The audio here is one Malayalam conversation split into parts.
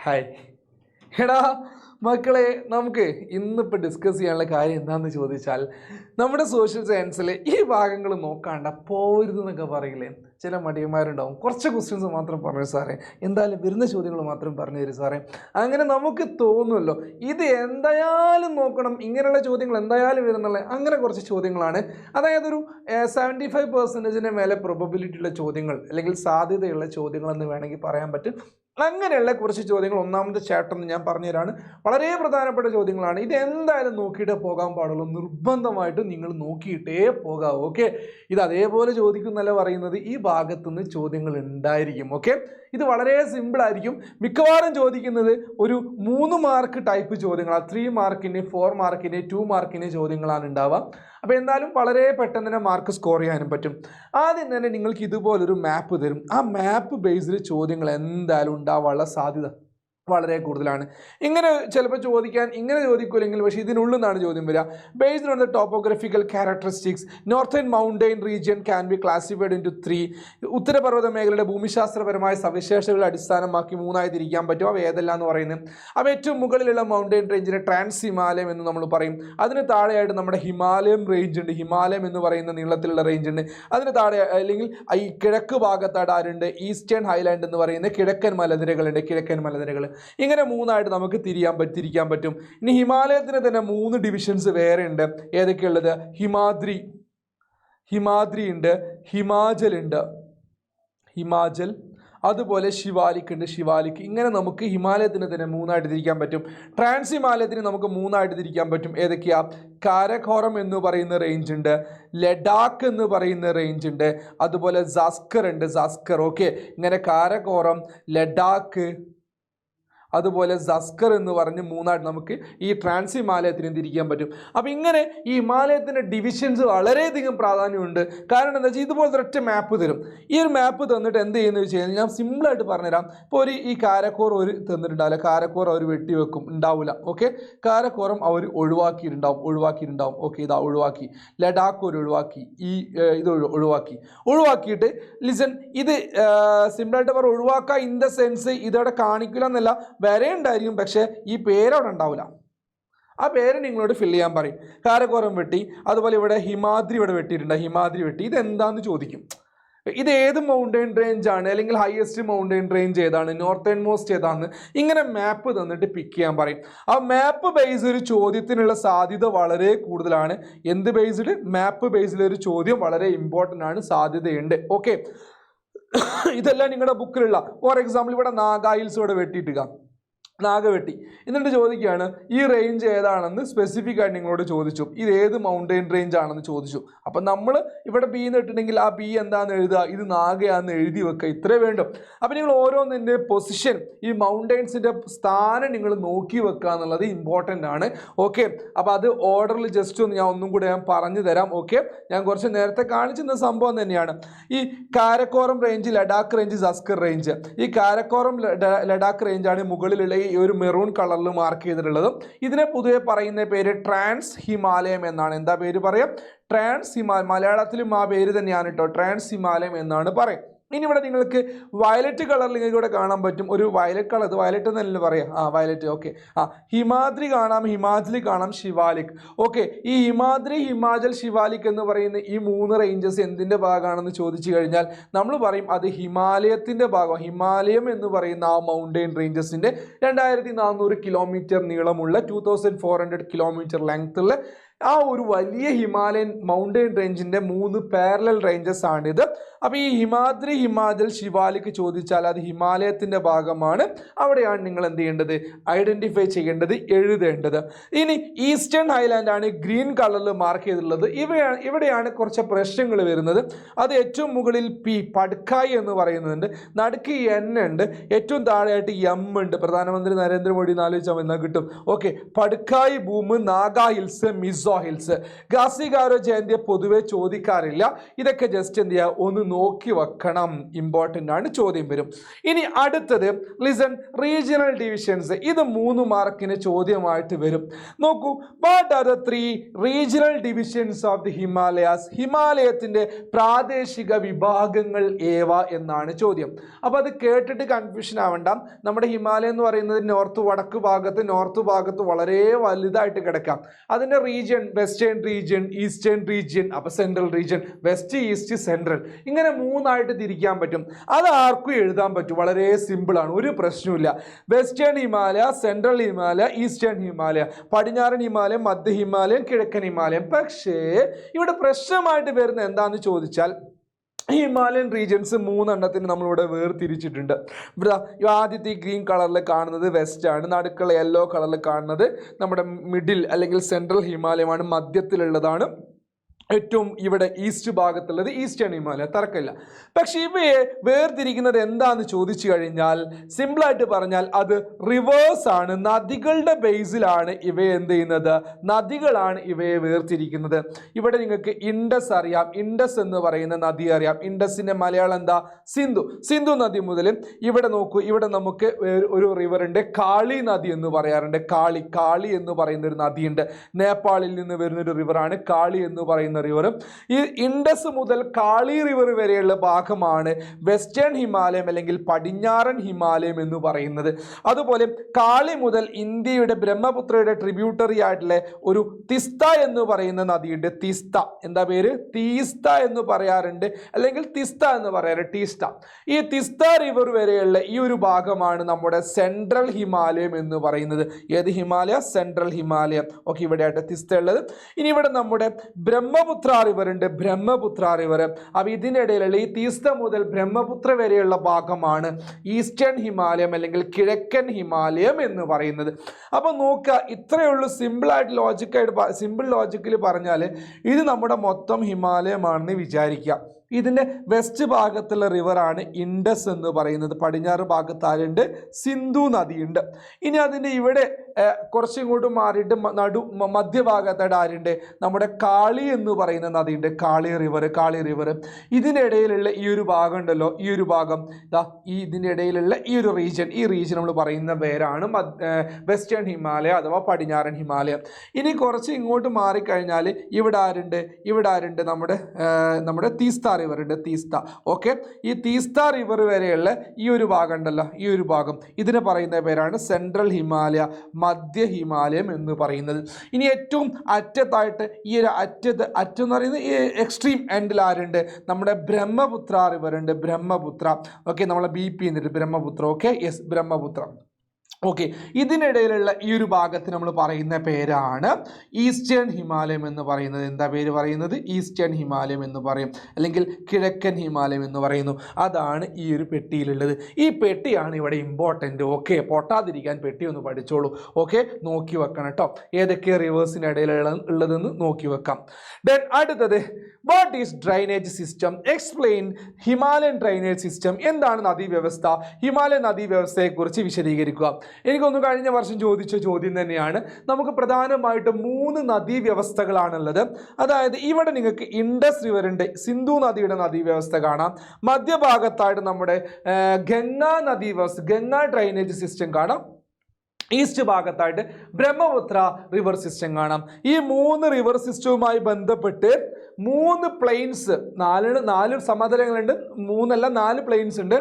ഹായ് എടാ മക്കളെ, നമുക്ക് ഇന്നിപ്പോൾ ഡിസ്കസ് ചെയ്യാനുള്ള കാര്യം എന്താണെന്ന് ചോദിച്ചാൽ, നമ്മുടെ സോഷ്യൽ സയൻസിൽ ഈ ഭാഗങ്ങൾ നോക്കാണ്ട പോരുതെന്നൊക്കെ പറയില്ലേ. ചില മടിയന്മാരുണ്ടാവും, കുറച്ച് ക്വസ്റ്റ്യൻസ് മാത്രം പറഞ്ഞു സാറേ, എന്തായാലും വരുന്ന ചോദ്യങ്ങൾ മാത്രം പറഞ്ഞു തരും സാറേ. അങ്ങനെ നമുക്ക് തോന്നുമല്ലോ ഇത് എന്തായാലും നോക്കണം, ഇങ്ങനെയുള്ള ചോദ്യങ്ങൾ എന്തായാലും വരുന്നുള്ള അങ്ങനെ കുറച്ച് ചോദ്യങ്ങളാണ്. അതായത് ഒരു 75% മേലെ പ്രൊബബിലിറ്റി ഉള്ള ചോദ്യങ്ങൾ അല്ലെങ്കിൽ സാധ്യതയുള്ള ചോദ്യങ്ങളെന്ന് വേണമെങ്കിൽ പറയാൻ പറ്റും. അങ്ങനെയുള്ള കുറച്ച് ചോദ്യങ്ങൾ ഒന്നാമത്തെ ചാപ്റ്ററിന് ഞാൻ പറഞ്ഞുതരാണ്. വളരെ പ്രധാനപ്പെട്ട ചോദ്യങ്ങളാണ്. ഇത് എന്തായാലും നോക്കിയിട്ടേ പോകാൻ പാടുള്ളൂ, നിർബന്ധമായിട്ടും നിങ്ങൾ നോക്കിയിട്ടേ പോകാവൂ. ഓക്കെ, ഇത് അതേപോലെ ചോദിക്കുന്നല്ല പറയുന്നത്, ഈ ഭാഗത്തുനിന്ന് ചോദ്യങ്ങൾ ഉണ്ടായിരിക്കും. ഓക്കെ, ഇത് വളരെ സിമ്പിളായിരിക്കും. മിക്കവാറും ചോദിക്കുന്നത് ഒരു 3 മാർക്ക് ടൈപ്പ് ചോദ്യങ്ങളാണ്. 3 മാർക്കിന്, 4 മാർക്കിന്, 2 മാർക്കിന് ചോദ്യങ്ങളാണ് ഉണ്ടാവുക. അപ്പോൾ എന്തായാലും വളരെ പെട്ടെന്ന് തന്നെ മാർക്ക് സ്കോർ ചെയ്യാനും പറ്റും. ആദ്യം തന്നെ നിങ്ങൾക്ക് ഇതുപോലൊരു മാപ്പ് തരും. ആ മാപ്പ് ബേസിൽ ചോദ്യങ്ങൾ എന്തായാലും ഉണ്ടാവാനുള്ള സാധ്യത വളരെ കൂടുതലാണ്. ഇങ്ങനെ ചിലപ്പോൾ ചോദിക്കാൻ ഇങ്ങനെ ചോദിക്കില്ലെങ്കിൽ, പക്ഷേ ഇതിനുള്ളിൽ നിന്നാണ് ചോദ്യം വരിക. Based on the topographical characteristics northern mountain region can be classified into 3. ഉത്തരപർവ്വത മേഖലയുടെ ഭൂമിശാസ്ത്രപരമായ സവിശേഷതകളെ അടിസ്ഥാനമാക്കി 3ആയി തിരിക്കാൻ പറ്റും. അവ ഏതെല്ലാം എന്ന് പറയുന്നത്, അവ ഏറ്റവും മുകളിലുള്ള മൗണ്ടെയിൻ റേഞ്ചിനെ ട്രാൻസ് ഹിമാലയം എന്ന് നമ്മൾ പറയും. അതിന് താഴെയായിട്ട് നമ്മുടെ ഹിമാലയം റേഞ്ച് ഉണ്ട്. ഹിമാലയം എന്ന് പറയുന്ന നീളത്തിലുള്ള റേഞ്ച് ഉണ്ട്. അതിന് താഴെ അല്ലെങ്കിൽ ഈ കിഴക്ക് ഭാഗത്തായിട്ട് ആരുണ്ട്, ഈസ്റ്റേൺ ഹൈലാൻഡ് എന്ന് പറയുന്ന കിഴക്കൻ മലനിരകളുണ്ട്. കിഴക്കൻ മലനിരകൾ ഇങ്ങനെ 3ആയിട്ട് നമുക്ക് തിരിക്കാൻ പറ്റും. ഇനി ഹിമാലയത്തിന് തന്നെ 3 ഡിവിഷൻസ് വേറെ ഉണ്ട്. ഏതൊക്കെയുള്ളത്? ഹിമാദ്രി ഉണ്ട്, ഹിമാചൽ ഉണ്ട്, അതുപോലെ ശിവാലിക് ഉണ്ട്, ഇങ്ങനെ നമുക്ക് ഹിമാലയത്തിന് തന്നെ 3ആയിട്ട് തിരിക്കാൻ പറ്റും. ട്രാൻസ് ഹിമാലയത്തിന് നമുക്ക് 3ആയിട്ട് തിരിക്കാൻ പറ്റും. ഏതൊക്കെയാ? കാരക്കോറം എന്ന് പറയുന്ന റേഞ്ച് ഉണ്ട്, ലഡാക്ക് എന്ന് പറയുന്ന റേഞ്ച് ഉണ്ട്, അതുപോലെ സസ്കർ ഉണ്ട്. ഓക്കെ, ഇങ്ങനെ കാരക്കോറം, ലഡാക്ക്, അതുപോലെ സസ്കർ എന്ന് പറഞ്ഞ് 3ആയിട്ട് നമുക്ക് ഈ ട്രാൻസ് ഹിമാലയത്തിന് തിരിക്കാൻ പറ്റും. അപ്പോൾ ഇങ്ങനെ ഈ ഹിമാലയത്തിൻ്റെ ഡിവിഷൻസ് വളരെയധികം പ്രാധാന്യമുണ്ട്. കാരണം എന്താ വെച്ചാൽ ഇതുപോലത്തെ ഒറ്റ മാപ്പ് തരും. ഈ ഒരു മാപ്പ് തന്നിട്ട് എന്ത് ചെയ്യുന്നത് വെച്ച് കഴിഞ്ഞാൽ ഞാൻ സിമ്പിളായിട്ട് പറഞ്ഞുതരാം. ഇപ്പോൾ ഈ കാരക്കോർ ഒരു തന്നിട്ടുണ്ടാവില്ല, കാരക്കോർ അവർ വെട്ടിവെക്കും, ഉണ്ടാവില്ല. ഓക്കെ, കാരക്കോറം അവർ ഒഴിവാക്കിയിട്ടുണ്ടാവും. ഓക്കെ, ഇതാ ഒഴിവാക്കി. ലഡാക്ക് ഒരു ഒഴിവാക്കി, ഇത് ഒഴിവാക്കിയിട്ട് ലിസൺ, ഇത് സിമ്പിളായിട്ട് അവർ ഒഴിവാക്കുക ഇൻ ദ സെൻസ് ഇതവിടെ കാണിക്കില്ല എന്നല്ല, വരെ ഉണ്ടായിരിക്കും, പക്ഷേ ഈ പേരവിടെ ഉണ്ടാവില്ല. ആ പേര് നിങ്ങളോട് ഫില്ല് ചെയ്യാൻ പറയും. കാരക്കോറം വെട്ടി, അതുപോലെ ഇവിടെ ഹിമാദ്രി ഇവിടെ വെട്ടിയിട്ടുണ്ട്. ഹിമാദ്രി വെട്ടി, ഇതെന്താന്ന് ചോദിക്കും. ഇത് ഏത് മൗണ്ടെയിൻ റേഞ്ച് ആണ്, അല്ലെങ്കിൽ ഹയസ്റ്റ് മൗണ്ടെയിൻ റേഞ്ച് ഏതാണ്, നോർത്തേൺ മോസ്റ്റ് ഏതാണെന്ന് ഇങ്ങനെ മാപ്പ് തന്നിട്ട് പിക്ക് ചെയ്യാൻ പറയും. ആ മാപ്പ് ബേസ്ഡ് ഒരു ചോദ്യത്തിനുള്ള സാധ്യത വളരെ കൂടുതലാണ്. എന്ത് ബേസ്ഡ്? മാപ്പ് ബേസ്ഡിൽ ഒരു ചോദ്യം വളരെ ഇമ്പോർട്ടൻ്റ് ആണ്, സാധ്യതയുണ്ട്. ഓക്കെ, ഇതെല്ലാം നിങ്ങളുടെ ബുക്കിലുള്ള. ഫോർ എക്സാമ്പിൾ ഇവിടെ നാഗ ഹിൽസ് ഇവിടെ വെട്ടിയിട്ടുക, നാഗ വെട്ടി, എന്നിട്ട് ചോദിക്കുകയാണ് ഈ റേഞ്ച് ഏതാണെന്ന് സ്പെസിഫിക് ആയിട്ട് നിങ്ങളോട് ചോദിച്ചു. ഇത് ഏത് മൗണ്ടെയിൻ റേഞ്ച് ആണെന്ന് ചോദിച്ചു. അപ്പം നമ്മൾ ഇവിടെ ബി എന്ന് ഇട്ടിട്ടുണ്ടെങ്കിൽ ആ ബി എന്താണെന്ന് എഴുതുക, ഇത് നാഗയാണെന്ന് എഴുതി വെക്കുക. ഇത്രേ വേണ്ടും. അപ്പം നിങ്ങൾ ഓരോന്നിൻ്റെ പൊസിഷൻ, ഈ മൗണ്ടെയിൻസിൻ്റെ സ്ഥാനം നിങ്ങൾ നോക്കി വെക്കുക എന്നുള്ളത് ഇമ്പോർട്ടൻ്റ് ആണ്. ഓക്കെ, അപ്പോൾ അത് ഓർഡറിൽ ജസ്റ്റ് ഒന്ന് ഞാൻ ഒന്നും കൂടെ പറഞ്ഞു തരാം. ഓക്കെ, ഞാൻ കുറച്ച് നേരത്തെ കാണിച്ചിരുന്ന സംഭവം തന്നെയാണ്. ഈ Karakoram range, Ladakh range, Zanskar range. ഈ കാരക്കോറം ലഡാക്ക് റേഞ്ചാണ് മുകളിലുള്ള ഈ ഒരു മെറൂൺ കളറിൽ മാർക്ക് ചെയ്തിട്ടുള്ളത്. ഇതിനെ പൊതുവെ പറയുന്ന പേര് ട്രാൻസ് ഹിമാലയം എന്നാണ്. എന്താ പേര് പറയാം? ട്രാൻസ് ഹിമാലയം. മലയാളത്തിലും ആ പേര് തന്നെയാണ് കേട്ടോ, ട്രാൻസ് ഹിമാലയം എന്നാണ് പറയും. ഇനി ഇവിടെ നിങ്ങൾക്ക് വയലറ്റ് കളറിൽ നിങ്ങൾക്ക് ഇവിടെ കാണാൻ പറ്റും, ഒരു വയലറ്റ് കളർ. ഇത് വയലറ്റ് എന്നല്ലേ പറയാം? വയലറ്റ്. ഓക്കെ, ഹിമാദ്രി കാണാം, ഹിമാചലി കാണാം, ശിവാലിക്. ഓക്കെ, ഈ ഹിമാദ്രി, ഹിമാചൽ, ശിവാലിക് എന്ന് പറയുന്ന ഈ 3 റേഞ്ചസ് എന്തിൻ്റെ ഭാഗമാണെന്ന് ചോദിച്ചു കഴിഞ്ഞാൽ നമ്മൾ പറയും അത് ഹിമാലയത്തിൻ്റെ ഭാഗം. ഹിമാലയം എന്ന് പറയുന്ന ആ മൗണ്ടെയിൻ റേഞ്ചസിൻ്റെ 2400 കിലോമീറ്റർ നീളമുള്ള 2400 കിലോമീറ്റർ ലെങ്ത്തുള്ള ആ ഒരു വലിയ ഹിമാലയൻ മൗണ്ടെയിൻ റേഞ്ചിൻ്റെ 3 പാരലൽ റേഞ്ചസ് ആണിത്. അപ്പോൾ ഈ ഹിമാദ്രി, ഹിമാചൽ, ശിവാലിക് ചോദിച്ചാൽ അത് ഹിമാലയത്തിൻ്റെ ഭാഗമാണ്. അവിടെയാണ് നിങ്ങൾ എന്ത് ചെയ്യേണ്ടത്? ഐഡൻറ്റിഫൈ ചെയ്യേണ്ടത്, എഴുതേണ്ടത്. ഇനി ഈസ്റ്റേൺ ഹൈലാൻഡ് ആണ് ഗ്രീൻ കളറിൽ മാർക്ക് ചെയ്തിട്ടുള്ളത്. ഇവിടെയാണ് കുറച്ച് പ്രശ്നങ്ങൾ വരുന്നത്. അത് ഏറ്റവും മുകളിൽ പഡ്കായ് എന്ന് പറയുന്നുണ്ട്, നടുക്ക് എൻ ഉണ്ട്, ഏറ്റവും താഴെയായിട്ട് എം ഉണ്ട്. പ്രധാനമന്ത്രി നരേന്ദ്രമോദി ആലോചിച്ചാൽ എന്നാൽ കിട്ടും. ഓക്കെ, പഡ്കായ് ഭൂമി, നാഗ ഹിൽസ്, മിസോ സോഹിൽസ്. ഖാസി ഗാരോ ജയന്തിയെ പൊതുവെ ചോദിക്കാറില്ല. ഇതൊക്കെ ജസ്റ്റ് എന്ത് ചെയ്യുക, ഒന്ന് നോക്കി വെക്കണം, ഇമ്പോർട്ടൻ്റ് ആണ്, ചോദ്യം വരും. ഇനി അടുത്തത് ലിസൺ, റീജിയണൽ ഡിവിഷൻസ്. ഇത് 3 മാർക്കിന് ചോദ്യമായിട്ട് വരും. നോക്കൂ, what are the 3 regional divisions of the Himalayas? ഹിമാലയത്തിന്റെ പ്രാദേശിക വിഭാഗങ്ങൾ ഏവ എന്നാണ് ചോദ്യം. അപ്പോൾ അത് കേട്ടിട്ട് കൺഫ്യൂഷൻ ആവണ്ട. നമ്മുടെ ഹിമാലയം എന്ന് പറയുന്നത് നോർത്ത് ഭാഗത്ത് വളരെ വലുതായിട്ട് കിടക്കാം. അതിൻ്റെ region western region, eastern region, അപ്പോൾ central region, west, east, central, ഇങ്ങനെ 3ആയിട്ട് തിരിക്കാൻ പറ്റും. അത് ആർക്കും എഴുതാൻ പറ്റും, വളരെ സിമ്പിളാണ്, ഒരു പ്രശ്നമില്ല. Western Himalaya, central Himalaya, eastern Himalaya, പടിഞ്ഞാറൻ ഹിമാലയം, മധ്യ ഹിമാലയം, കിഴക്കൻ ഹിമാലയം. പക്ഷേ ഇവിടെ പ്രശ്നമായിട്ട് വരുന്ന എന്താണെന്ന് ചോദിച്ചാൽ, ഹിമാലയൻ റീജിയൻസ് 3 എണ്ണത്തിന് നമ്മളിവിടെ വേർതിരിച്ചിട്ടുണ്ട്. ഇവിടെ ആദ്യത്തെ ഗ്രീൻ കളറിൽ കാണുന്നത് വെസ്റ്റ് ആണ്, നടുക്കുള്ള യെല്ലോ കളറിൽ കാണുന്നത് നമ്മുടെ മിഡിൽ അല്ലെങ്കിൽ സെൻട്രൽ ഹിമാലയമാണ്, മധ്യത്തിലുള്ളതാണ് ഏറ്റവും ഇവിടെ ഈസ്റ്റ് ഭാഗത്തുള്ളത് ഈസ്റ്റേൺ ഹിമാലയ, തർക്കമില്ല. പക്ഷെ ഇവയെ വേർതിരിക്കുന്നത് എന്താണെന്ന് ചോദിച്ചു കഴിഞ്ഞാൽ സിമ്പിളായിട്ട് പറഞ്ഞാൽ അത് റിവേഴ്സ് ആണ്, നദികളുടെ ബേസിലാണ് ഇവയെ എന്ത് ചെയ്യുന്നത്, നദികളാണ് ഇവയെ വേർതിരിക്കുന്നത്. ഇവിടെ നിങ്ങൾക്ക് ഇൻഡസ് അറിയാം, ഇൻഡസ് എന്ന് പറയുന്ന നദി അറിയാം. ഇൻഡസിന്റെ മലയാളം എന്താ, സിന്ധു. സിന്ധു നദി മുതൽ ഇവിടെ നോക്കൂ, ഇവിടെ നമുക്ക് ഒരു റിവർ ഉണ്ട്, കാളി നദി എന്ന് പറയാറുണ്ട്. കാളി എന്ന് പറയുന്ന ഒരു നദിയുണ്ട്, നേപ്പാളിൽ നിന്ന് വരുന്നൊരു റിവറാണ് കാളി എന്ന് പറയുന്ന റിവർ. ഈ ഇൻഡസ് മുതൽ കാളി റിവർ വരെയുള്ള ഭാഗമാണ് വെസ്റ്റേൺ ഹിമാലയം അല്ലെങ്കിൽ പടിഞ്ഞാറൻ ഹിമാലയം എന്ന് പറയുന്നത്. അതുപോലെ കാളി മുതൽ ഇന്ത്യയുടെ ബ്രഹ്മപുത്രയുടെ ട്രിബ്യൂട്ടറി ആയിട്ടുള്ള ഒരു തിസ്ത എന്ന് പറയുന്ന നദിയുണ്ട്. തിസ്ത, എന്താ പേര്, തീസ്ത എന്ന് പറയാറുണ്ട്, അല്ലെങ്കിൽ തിസ്ത എന്ന് പറയാറുണ്ട്, ടീസ്ത. ഈ തിസ്ത റിവർ വരെയുള്ള ഈ ഒരു ഭാഗമാണ് നമ്മുടെ സെൻട്രൽ ഹിമാലയം എന്ന് പറയുന്നത്. ഏത് ഹിമാലയ, സെൻട്രൽ ഹിമാലയം. ഓക്കെ, ഇവിടെയായിട്ട് തിസ്ത ഉള്ളത്. ഇനി ഇവിടെ നമ്മുടെ ബ്രഹ്മപുത്ര റിവർ ഉണ്ട്, ബ്രഹ്മപുത്ര റിവർ. അപ്പോൾ ഇതിനിടയിലുള്ള ഈ തീസ്ത മുതൽ ബ്രഹ്മപുത്ര വരെയുള്ള ഭാഗമാണ് ഈസ്റ്റേൺ ഹിമാലയം അല്ലെങ്കിൽ കിഴക്കൻ ഹിമാലയം എന്ന് പറയുന്നത്. അപ്പോൾ നോക്കുക, ഇത്രയേ ഉള്ളൂ. സിമ്പിൾ ലോജിക്കൽ പറഞ്ഞാൽ ഇത് നമ്മുടെ മൊത്തം ഹിമാലയമാണെന്ന് വിചാരിക്കുക. ഇതിൻ്റെ വെസ്റ്റ് ഭാഗത്തുള്ള റിവറാണ് ഇൻഡസ് എന്ന് പറയുന്നത്. പടിഞ്ഞാറ് ഭാഗത്ത് ആരുണ്ട്, സിന്ധു നദിയുണ്ട്. ഇനി അതിൻ്റെ ഇവിടെ കുറച്ചിങ്ങോട്ട് മാറിയിട്ട് മധ്യഭാഗത്തായിട്ട് ആരുണ്ട്, നമ്മുടെ കാളി എന്ന് പറയുന്ന നദിയുണ്ട്, കാളി റിവർ. ഇതിനിടയിലുള്ള ഈ ഒരു ഭാഗം ഉണ്ടല്ലോ, ഈ ഒരു ഭാഗം ഇതിൻ്റെ ഇടയിലുള്ള ഈ ഒരു റീജിയൻ, ഈ റീജിയൻ നമ്മൾ പറയുന്ന പേരാണ് വെസ്റ്റേൺ ഹിമാലയ അഥവാ പടിഞ്ഞാറൻ ഹിമാലയം. ഇനി കുറച്ച് ഇങ്ങോട്ട് മാറിക്കഴിഞ്ഞാൽ ഇവിടെ ആരുണ്ട്, നമ്മുടെ തീസ്ത റിവർ ഉണ്ട്, തീസ്ത. ഓക്കെ, ഈ തീസ്ത റിവർ വരെയുള്ള ഈ ഒരു ഭാഗം ഉണ്ടല്ലോ, ഈ ഒരു ഭാഗം, ഇതിനെ പറയുന്ന പേരാണ് സെൻട്രൽ ഹിമാലയ, മധ്യ ഹിമാലയം എന്ന് പറയുന്നത്. ഇനി ഏറ്റവും അറ്റത്തായിട്ട് ഈ ഒരു അറ്റം എന്ന് പറയുന്നത് ഈ എക്സ്ട്രീം എൻഡിൽ ആരുണ്ട്, നമ്മുടെ ബ്രഹ്മപുത്ര റിവർ ഉണ്ട്, ബ്രഹ്മപുത്ര. ഓക്കെ, നമ്മളെ BP എന്നിട്ട് Brahmaputra. Okay, yes, Brahmaputra. Okay, ഇതിനിടയിലുള്ള ഈ ഒരു ഭാഗത്തിന് നമ്മൾ പറയുന്ന പേരാണ് ഈസ്റ്റേൺ ഹിമാലയം എന്ന് പറയുന്നത്. എന്താ പേര് പറയുന്നത്, ഈസ്റ്റേൺ ഹിമാലയം എന്ന് പറയും, അല്ലെങ്കിൽ കിഴക്കൻ ഹിമാലയം എന്ന് പറയുന്നു. അതാണ് ഈ ഒരു പെട്ടിയിലുള്ളത്. ഈ പെട്ടിയാണ് ഇവിടെ ഇമ്പോർട്ടൻ്റ്. ഓക്കെ, പൊട്ടാതിരിക്കാൻ പെട്ടി ഒന്ന് പഠിച്ചോളൂ. ഓക്കെ, നോക്കി വെക്കണം കേട്ടോ, ഏതൊക്കെ റിവേഴ്സിൻ്റെ ഇടയിലുള്ളതെന്ന് നോക്കി വെക്കാം. ദെൻ അടുത്തത്, what is drainage system? Explain Himalayan drainage system. എന്താണ് നദീവ്യവസ്ഥ? ഹിമാലയൻ നദീവ്യവസ്ഥയെക്കുറിച്ച് വിശദീകരിക്കുക. എനിക്കൊന്ന് കഴിഞ്ഞ വർഷം ചോദിച്ച ചോദ്യം തന്നെയാണ്. നമുക്ക് പ്രധാനമായിട്ടും 3 നദീവ്യവസ്ഥകളാണുള്ളത്. അതായത് ഇവിടെ നിങ്ങൾക്ക് ഇൻഡസ് റിവർ ഉണ്ട്, സിന്ധു നദിയുടെ നദീവ്യവസ്ഥ കാണാം. മധ്യഭാഗത്തായിട്ട് നമ്മുടെ ഗംഗാ നദീവ്യവസ്ഥ, ഗംഗാ ഡ്രൈനേജ് സിസ്റ്റം കാണാം. ഈസ്റ്റ് ഭാഗത്തായിട്ട് ബ്രഹ്മപുത്ര റിവർ സിസ്റ്റം കാണാം. ഈ 3 റിവർ സിസ്റ്റവുമായി ബന്ധപ്പെട്ട് 3 പ്ലെയിൻസ്, 4 സമതലങ്ങളുണ്ട്, 4 പ്ലെയിൻസ് ഉണ്ട്.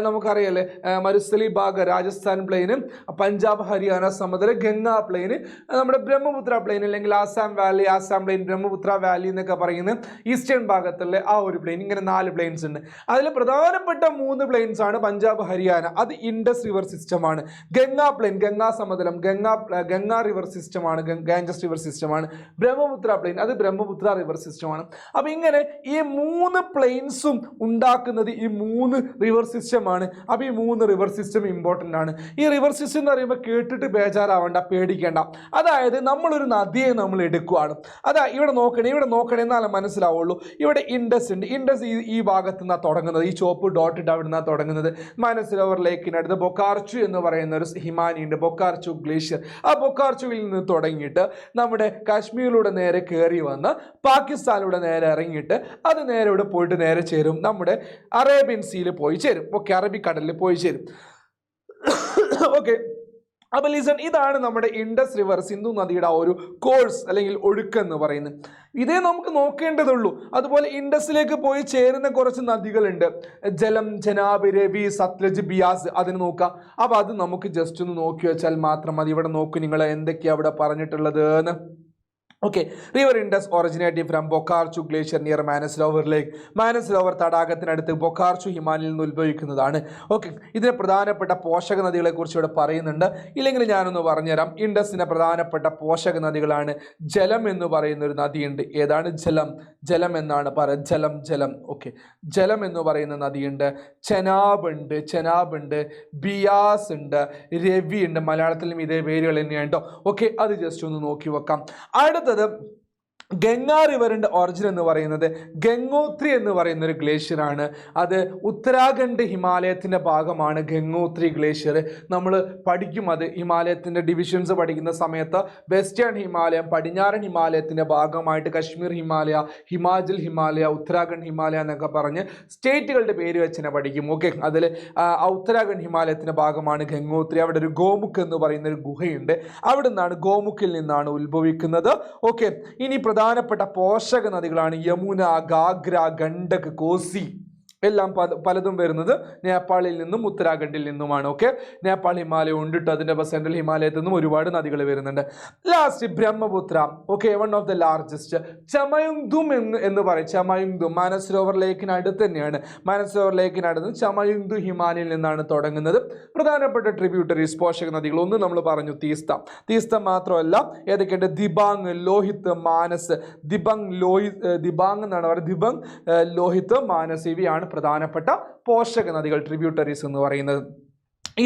നമുക്കറിയാലേ, മരുസ്ഥലി രാജസ്ഥാൻ പ്ലെയിന്, പഞ്ചാബ് ഹരിയാന സമതല, ഗംഗാ പ്ലെയിന്, നമ്മുടെ ബ്രഹ്മപുത്ര പ്ലെയിൻ അല്ലെങ്കിൽ ആസാം പ്ലെയിൻ, ബ്രഹ്മപുത്ര വാലി എന്നൊക്കെ പറയുന്നത് ഈസ്റ്റേൺ ഭാഗത്തുള്ള ആ ഒരു പ്ലെയിൻ. ഇങ്ങനെ 4 പ്ലെയിൻസ് ഉണ്ട്. അതിൽ പ്രധാനപ്പെട്ട 3 പ്ലെയിൻസ് ആണ് പഞ്ചാബ് ഹരിയാന, അത് ഇൻഡസ് റിവർ സിസ്റ്റമാണ്. ഗംഗാ പ്ലെയിൻ, ഗംഗാ സമതലം, ഗംഗാ റിവർ സിസ്റ്റമാണ്, ഗാഞ്ചസ് റിവർ സിസ്റ്റമാണ്. ബ്രഹ്മപുത്ര പ്ലെയിൻ, അത് ബ്രഹ്മപുത്ര റിവർ സിസ്റ്റമാണ്. അപ്പൊ ഇങ്ങനെ ഈ 3 പ്ലെയിൻസും ഉണ്ടാക്കുന്നത് ഈ 3 റിവർ സിസ്റ്റമാണ്. അപ്പൊ ഈ 3 റിവർ സിസ്റ്റം ഇമ്പോർട്ടൻ്റ് ആണ്. ഈ റിവർ സിസ്റ്റം എന്ന് പറയുമ്പോൾ കേട്ടിട്ട് ബേജാറാവണ്ട, പേടിക്കേണ്ട. അതായത് നമ്മളൊരു നദിയെ നമ്മൾ എടുക്കുകയാണ്. ഇവിടെ നോക്കണേ എന്നാലും മനസ്സിലാവുള്ളൂ. ഇവിടെ ഇൻഡസ് ഉണ്ട്. ഇൻഡസ് ഈ ഭാഗത്ത് നിന്നാണ് തുടങ്ങുന്നത്, ഈ ചോപ്പ് ഡോട്ട് ഇട്ട് അവിടെ നിന്നാണ് തുടങ്ങുന്നത്. മനസ്സിലോവർ ലേക്കിനടുത്ത് ബൊക്കാർച്ചു എന്ന് പറയുന്ന ഒരു ഹിമാനി ഉണ്ട്. ബൊക്കാർച്ചു ഗ്ലേഷ്യർ. ആ ബൊക്കാർച്ചുവിൽ നിന്ന് തുടങ്ങിയിട്ട് നമ്മുടെ കാശ്മീരിലൂടെ നേരെ കയറി വന്ന് പാകിസ്ഥാനിലൂടെ നേരെ ഇറങ്ങിയിട്ട് അത് നേരെ ഇവിടെ പോയിട്ട് നേരെ ചേരും നമ്മുടെ അറേബ്യൻ സീയിൽ പോയി ചേരും. ഓക്കെ, അറബിക്കടലിൽ പോയി ചേരും. ഓക്കെ, അപ്പോൾ ലിസൺ, ഇതാണ് നമ്മുടെ ഇൻഡസ് റിവർ, സിന്ധു നദിയുടെ ആ ഒരു കോഴ്സ് അല്ലെങ്കിൽ ഒഴുക്ക് എന്ന് പറയുന്നത്. ഇതേ നമുക്ക് നോക്കേണ്ടതുള്ളൂ. അതുപോലെ ഇൻഡസിലേക്ക് പോയി ചേരുന്ന കുറച്ച് നദികളുണ്ട്, ജലം, ജനാബ്, രവി, സത്ലജ്, ബിയാസ്, അതിന് നോക്കാം. അപ്പോൾ അത് നമുക്ക് ജസ്റ്റ് ഒന്ന് നോക്കി വെച്ചാൽ മാത്രം മതി. ഇവിടെ നോക്കൂ നിങ്ങൾ എന്തൊക്കെയാണ് അവിടെ പറഞ്ഞിട്ടുള്ളത് എന്ന്. Okay, river Indus originative from Bokharchu glacier near Manasarovar lake. Manasarovar തടാകത്തിനടുത്ത് ബൊക്കാർച്ചു ഹിമാലയിൽ നിന്ന് ഉത്ഭവിക്കുന്നതാണ്. ഓക്കെ, ഇതിന് പ്രധാനപ്പെട്ട പോഷക നദികളെ കുറിച്ച് ഇവിടെ പറയുന്നുണ്ട്. ഇല്ലെങ്കിൽ ഞാനൊന്ന് പറഞ്ഞുതരാം. ഇൻഡസിന്റെ പ്രധാനപ്പെട്ട പോഷക നദികളാണ് ജലം എന്ന് പറയുന്ന ഒരു നദിയുണ്ട്. ഏതാണ്? ജലം. ജലം എന്നാണ് ജലം ജലം. ഓക്കെ, ജലം എന്ന് പറയുന്ന നദിയുണ്ട്. ചെനാബ് ഉണ്ട്, ബിയാസ് ഉണ്ട്, രവി ഉണ്ട്. മലയാളത്തിലും ഇതേ പേരുകൾ തന്നെയാണ് കേട്ടോ. ഓക്കെ, അത് ജസ്റ്റ് ഒന്ന് നോക്കി വെക്കാം. അടുത്തത് ഗംഗാ റിവറിൻ്റെ ഒറിജിൻ എന്ന് പറയുന്നത് ഗംഗോത്രി എന്ന് പറയുന്ന ഒരു ഗ്ലേഷ്യർ ആണ്. അത് ഉത്തരാഖണ്ഡ് ഹിമാലയത്തിൻ്റെ ഭാഗമാണ് ഗംഗോത്രി ഗ്ലേഷ്യർ. നമ്മൾ പഠിക്കും അത് ഹിമാലയത്തിൻ്റെ ഡിവിഷൻസ് പഠിക്കുന്ന സമയത്ത്. വെസ്റ്റേൺ ഹിമാലയം, പടിഞ്ഞാറൻ ഹിമാലയത്തിൻ്റെ ഭാഗമായിട്ട് കശ്മീർ ഹിമാലയ, ഹിമാചൽ ഹിമാലയ, ഉത്തരാഖണ്ഡ് ഹിമാലയ എന്നൊക്കെ പറഞ്ഞ് സ്റ്റേറ്റുകളുടെ പേര് വെച്ച് തന്നെ പഠിക്കും. ഓക്കെ, അതിൽ ഉത്തരാഖണ്ഡ് ഹിമാലയത്തിൻ്റെ ഭാഗമാണ് ഗംഗോത്രി. അവിടെ ഒരു ഗോമുഖ് എന്ന് പറയുന്ന ഒരു ഗുഹയുണ്ട്. അവിടെ നിന്നാണ്, ഗോമുഖിൽ നിന്നാണ് ഉത്ഭവിക്കുന്നത്. ഓക്കെ, ഇനി പ്രധാനപ്പെട്ട പോഷക നദികളാണ് യമുന, ഗാഗ്ര, ഗണ്ഡക്, കോസി. എല്ലാം പലതും വരുന്നത് നേപ്പാളിൽ നിന്നും ഉത്തരാഖണ്ഡിൽ നിന്നുമാണ്. ഓക്കെ, നേപ്പാൾ ഹിമാലയം ഉണ്ടിട്ട് അതിൻ്റെ സെൻട്രൽ ഹിമാലയത്തിൽ നിന്നും ഒരുപാട് നദികൾ വരുന്നുണ്ട്. Last Brahmaputra. Okay, one of the largest. Chemayungdung എന്ന് പറയും. ചമയുങ്തും മാനസരോവർ ലേക്കിനടുത്ത് തന്നെയാണ്. മാനസരോവർ ലേക്കിനടുത്ത് ചമയുങ്തു ഹിമാലയിൽ നിന്നാണ് തുടങ്ങുന്നത്. പ്രധാനപ്പെട്ട ട്രിബ്യൂട്ടറീസ്, പോഷക നദികൾ ഒന്ന് നമ്മൾ പറഞ്ഞു, തീസ്ത മാത്രമല്ല, ഏതൊക്കെയുണ്ട്? ദിബാങ്, ലോഹിത്, മാനസ്. ദിബാങ് എന്നാണ് പറയുന്നത്. ദിബാങ്, ലോഹിത്, മാനസ്, ഇവയാണ് പ്രധാനപ്പെട്ട പോഷക നദികൾ, ട്രിബ്യൂട്ടറീസ് എന്ന് പറയുന്നത്.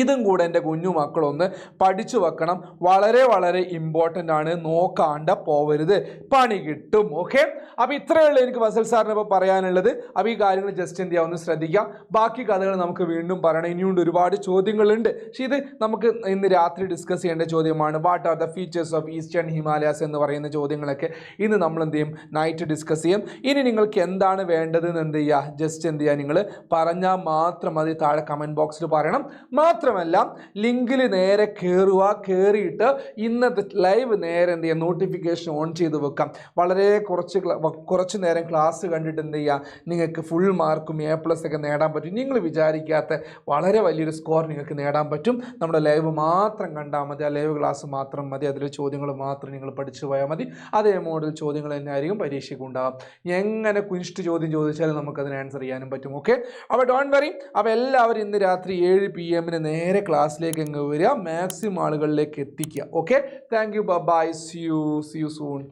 ഇതും കൂടെ എൻ്റെ കുഞ്ഞു മക്കളൊന്ന് പഠിച്ചു വെക്കണം. വളരെ വളരെ ഇമ്പോർട്ടൻ്റ് ആണ്. നോക്കാണ്ട പോവരുത്, പണി കിട്ടും. ഓക്കെ, അപ്പോൾ ഇത്രയേ ഉള്ളൂ എനിക്ക് ഫസൽ സാറിന് ഇപ്പോൾ പറയാനുള്ളത്. അപ്പോൾ ഈ കാര്യങ്ങൾ ജസ്റ്റ് എന്ത് ചെയ്യാം, ഒന്ന് ശ്രദ്ധിക്കാം. ബാക്കി കഥകൾ നമുക്ക് വീണ്ടും പറയണം. ഇനിയുണ്ട് ഒരുപാട് ചോദ്യങ്ങളുണ്ട്. പക്ഷേ ഇത് നമുക്ക് ഇന്ന് രാത്രി ഡിസ്കസ് ചെയ്യേണ്ട ചോദ്യമാണ്. What are the features of eastern Himalayas എന്ന് പറയുന്ന ചോദ്യങ്ങളൊക്കെ ഇന്ന് നമ്മൾ എന്ത് ചെയ്യും, നൈറ്റ് ഡിസ്കസ് ചെയ്യും. ഇനി നിങ്ങൾക്ക് എന്താണ് വേണ്ടതെന്ന് എന്ത് ചെയ്യുക, ജസ്റ്റ് എന്ത് ചെയ്യുക, നിങ്ങൾ പറഞ്ഞാൽ മാത്രം മതി. താഴെ കമൻറ്റ് ബോക്സിൽ പറയണം. മാത്രമല്ല ലിങ്കിൽ നേരെ കയറിയിട്ട് ഇന്നത്തെ ലൈവ് നേരെ എന്ത് ചെയ്യുക, നോട്ടിഫിക്കേഷൻ ഓൺ ചെയ്ത് വെക്കാം. വളരെ കുറച്ച് നേരം ക്ലാസ് കണ്ടിട്ട് എന്ത് ചെയ്യുക, നിങ്ങൾക്ക് ഫുൾ മാർക്കും A+ ഒക്കെ നേടാൻ പറ്റും. നിങ്ങൾ വിചാരിക്കാത്ത വളരെ വലിയൊരു സ്കോർ നിങ്ങൾക്ക് നേടാൻ പറ്റും. നമ്മുടെ ലൈവ് മാത്രം കണ്ടാൽ മതി, ആ ലൈവ് ക്ലാസ് മാത്രം മതി. അതിലെ ചോദ്യങ്ങൾ മാത്രം നിങ്ങൾ പഠിച്ചു പോയാൽ മതി. അതേ മോഡൽ ചോദ്യങ്ങൾ തന്നെ ആയിരിക്കും പരീക്ഷയ്ക്ക് ഉണ്ടാകും. എങ്ങനെ കുനിഷ്ട് ചോദ്യം ചോദിച്ചാലും നമുക്കതിന് ആൻസർ ചെയ്യാനും പറ്റും. ഓക്കെ, അപ്പോൾ ഡോണ്ട് വറി. അപ്പോൾ എല്ലാവരും ഇന്ന് രാത്രി 7 PM നേരെ ക്ലാസ്സിലേക്ക് അങ്ങ് വരിക, മാക്സിമം ആളുകളിലേക്ക് എത്തിക്കുക. Okay, thank you, bye, see you soon.